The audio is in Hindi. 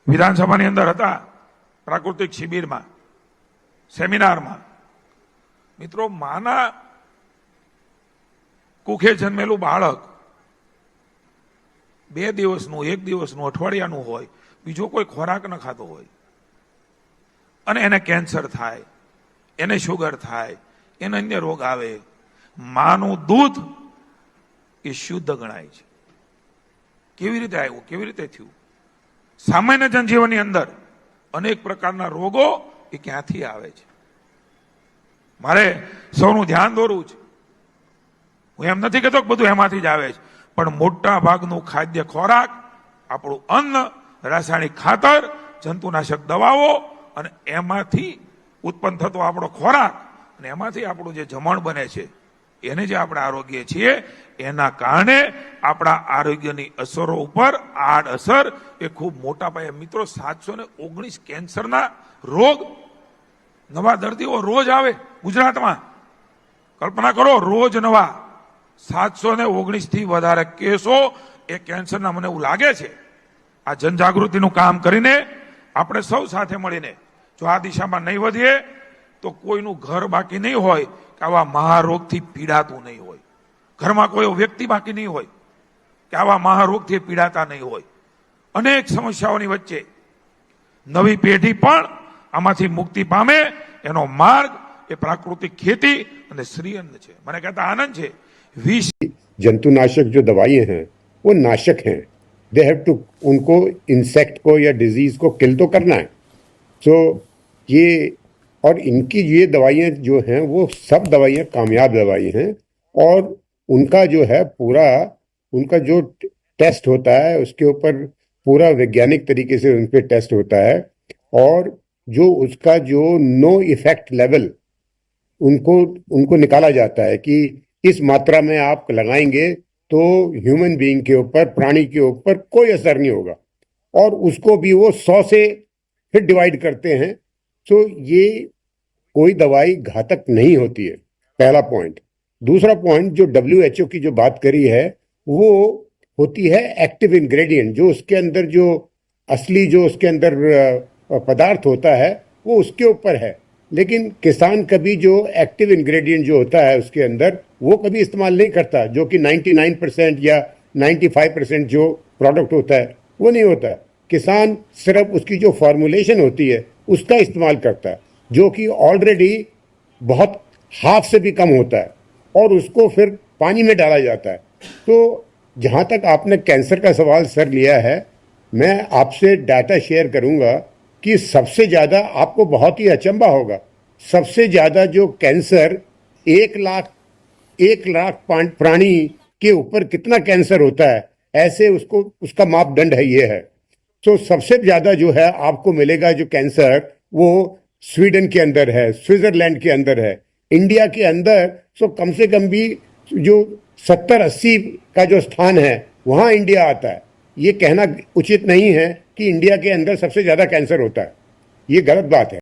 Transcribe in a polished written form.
વિધાનસભાની અંદર હતા પ્રાકૃતિક શિબિરમાં સેમિનારમાં મિત્રો માના કુખે જન્મેલું બાળક 2 દિવસનું 1 દિવસનું અઠવાડિયાનું હોય, બીજો કોઈ ખોરાક ન ખાતો હોય અને એને કેન્સર થાય, એને શુગર થાય, એને અન્ય રોગ આવે, માનું દૂધ એ શુદ્ધ ગણાય છે. કેવી રીતે આવ્યું, કેવી રીતે થયું? સામાન્ય જનજીવનની અંદર અનેક પ્રકારના રોગો એ ક્યાંથી આવે છે? મારે સૌનું ધ્યાન દોરવું છે. હું એમ નથી કહેતો કે બધું એમાંથી જ આવે છે, પણ મોટા ભાગનું ખાદ્ય ખોરાક, આપણું અન્ન, રાસાયણિક ખાતર, જંતુનાશક દવાઓ અને એમાંથી ઉત્પન્ન થતો આપણો ખોરાક અને એમાંથી આપણું જે જમણ બને છે એને જે આપણે આરોગ્ય છીએ એના કારણે આપણા આરોગ્યની અસરો ઉપર આડઅસર એ ખૂબ મોટા પાયે. મિત્રો 719 કેન્સરના રોગ, નવા દર્દીઓ રોજ આવે ગુજરાતમાં. કલ્પના કરો, રોજ નવા 719 થી વધારે કેસો એ કેન્સરના. મને એવું લાગે છે આ જનજાગૃતિનું કામ કરીને આપણે સૌ સાથે મળીને જો આ દિશામાં નહીં વધીએ તો કોઈનું ઘર બાકી નહીં હોય કે આવા મહારોગથી પીડાતું નહીં હોય. ઘરમાં કોઈ વ્યક્તિ બાકી નહીં હોય કે આવા મહારોગથી પીડાતા નહીં હોય. અનેક સમસ્યાઓની વચ્ચે નવી પેઢી પણ આમાંથી મુક્તિ પામે એનો માર્ગ એ પ્રાકૃતિક ખેતી અને શ્રીઅન્ન છે. મને કહેતા આનંદ છે. जंतुनाशक जो दवाइयां हैं वो नाशक हैं. दे हैव टू, उनको इंसेक्ट को या डिजीज को किल तो करना है. सो ये और इनकी ये दवाइयां जो हैं वो सब दवाइयां कामयाब दवाई हैं और उनका जो है पूरा उनका जो टेस्ट होता है उसके ऊपर पूरा वैज्ञानिक तरीके से उन पर टेस्ट होता है और जो उसका जो नो इफेक्ट लेवल उनको निकाला जाता है कि इस मात्रा में आप लगाएंगे तो ह्यूमन बीइंग के ऊपर, प्राणी के ऊपर कोई असर नहीं होगा और उसको भी वो 100 से फिर डिवाइड करते हैं. तो ये कोई दवाई घातक नहीं होती है, पहला पॉइंट. दूसरा पॉइंट जो WHO की जो बात करी है वो होती है एक्टिव इंग्रेडिएंट. जो उसके अंदर जो असली जो उसके अंदर पदार्थ होता है वो उसके ऊपर है, लेकिन किसान कभी जो एक्टिव इंग्रेडिएंट जो होता है उसके अंदर वो कभी इस्तेमाल नहीं करता. जो कि 99% या 95% जो प्रोडक्ट होता है वो नहीं होता है. किसान सिर्फ उसकी जो फॉर्मुलेशन होती है उसका इस्तेमाल करता है, जो कि ऑलरेडी बहुत हाफ से भी कम होता है और उसको फिर पानी में डाला जाता है. तो जहाँ तक आपने कैंसर का सवाल सर लिया है, मैं आपसे डाटा शेयर करूँगा कि सबसे ज़्यादा आपको बहुत ही अचंभा होगा, सबसे ज़्यादा जो कैंसर 1 लाख प्राणी के ऊपर कितना कैंसर होता है ऐसे उसका मापदंड है ये है. तो सबसे ज़्यादा जो है आपको मिलेगा जो कैंसर वो स्वीडन के अंदर है, स्विट्जरलैंड के अंदर है. इंडिया के अंदर तो कम से कम भी जो 70-80 का जो स्थान है वहाँ इंडिया आता है. ये कहना उचित नहीं है कि इंडिया के अंदर सबसे ज़्यादा कैंसर होता है, ये गलत बात है.